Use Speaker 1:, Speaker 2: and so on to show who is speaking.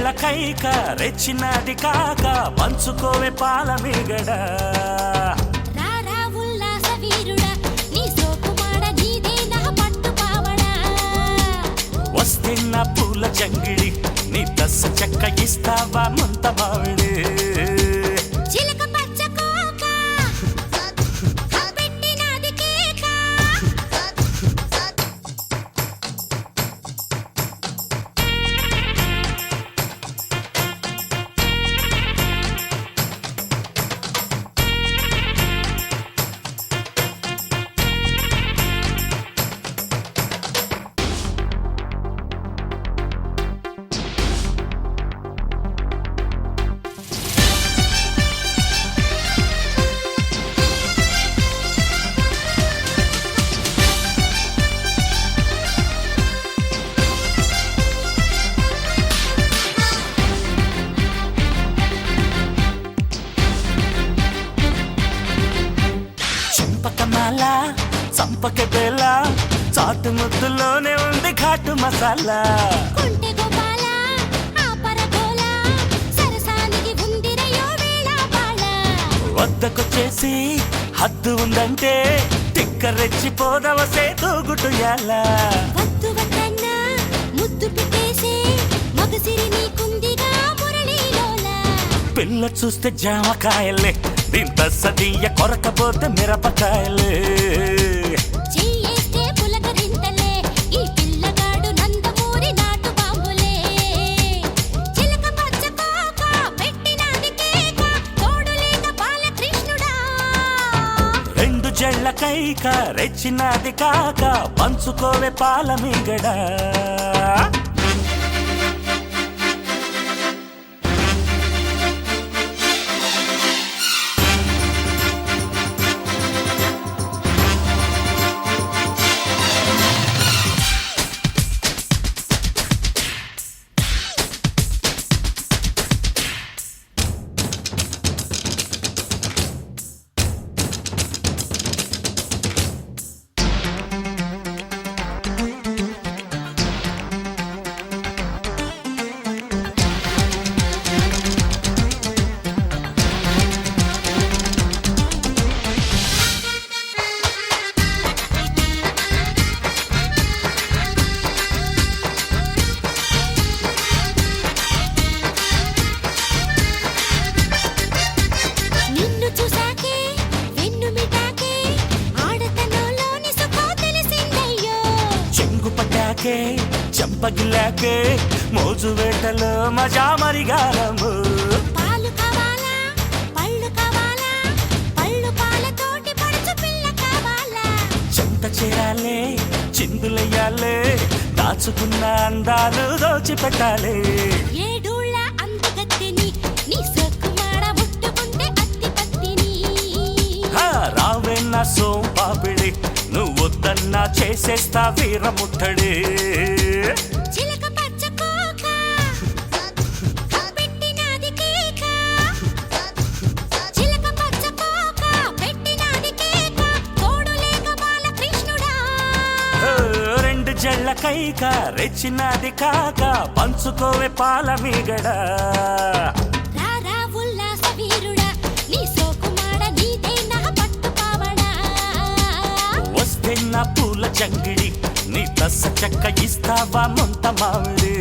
Speaker 1: జళ్ళ కైక రెచ్చినది కాక పంచుకోవే పాల మీగడ
Speaker 2: రారా ఉల్లాస వీరుడా నీ సోకుమాడ నీదే నా పట్టు పావడా
Speaker 1: వస్తున్న పూల జంగిడి నీ దశ చెక్క ఇస్తావా ముంత మావిడి
Speaker 2: చిలక పచ్చ కోక పెట్టినది కేక
Speaker 1: చంపకమాల చంపక బేల చాటు ముద్దులోనే ఉంది ఘాటు మసాలా
Speaker 2: కొంటె గోపాల ఆపర గోల సరసానికి ఉందిరయో వేళ బాళ
Speaker 1: వద్దకొచ్చేసి హద్దు ఉందంటే తిక్క రెచ్చిపోదవ సేతూగుటుయాల
Speaker 2: వద్దు వద్దన్నా ముద్దు పెట్టేసే మగసిరి నీకుందిగా మురళీలోల
Speaker 1: పిల్ల చూస్తే జామకాయలే దీంత సదీయ కొరకపోతే మిరపకాయలే
Speaker 2: చెయ్యేస్తే పులకరింతలే ఈ పిల్లగాడు నందమూరి నాటు బాంబులే చిలక పచ్చ కోక పెట్టినది కేక తోడులేక బాలకృష్ణుడా
Speaker 1: రెండు జళ్ళ కైక రెచ్చినది కాక పంచుకోవే పాల మీగడ
Speaker 2: నిన్ను చూసాకే వెన్ను మిటాకే ఆడతనంలోని సుఖం తెలిసిందయ్యో
Speaker 1: చెంగు పట్టాకే చెంపగిల్లాకే మోజు వేటలో మజా మరిగారము
Speaker 2: పాలు కావాలా పళ్ళు కావాలా పళ్ళు పాలతోటి పడుచు పిల్ల కావాలా
Speaker 1: చెంత చేరాలే చిందులయ్యాలే దాచుకున్న అందాలు దోచిపెట్టాలే
Speaker 2: ఏడూళ్ళ అందగత్తెని నీ సొక్కుమాడ ముట్టుకుంటే అత్తి పత్తిని
Speaker 1: రావే నా సోంపాపిడి నువ్వు వద్దన్నా చేసేస్తా వీరముట్టడి
Speaker 2: చిలక పచ్చ కోక పెట్టినది కేక చిలక పచ్చ కోక పెట్టినది కేక తోడులేక బాలకృష్ణుడా
Speaker 1: రెండు జళ్ళ కైక రెచ్చినది కాక పంచుకోవే పాల మీగడ
Speaker 2: రారా ఉల్లాస వీరుడా నీ సోకుమాడ నీదే నా పట్టు పావడా
Speaker 1: వస్తే నా పూల జంగిడి నీ దశ చెక్క ఇస్తావా ముంత మావిడి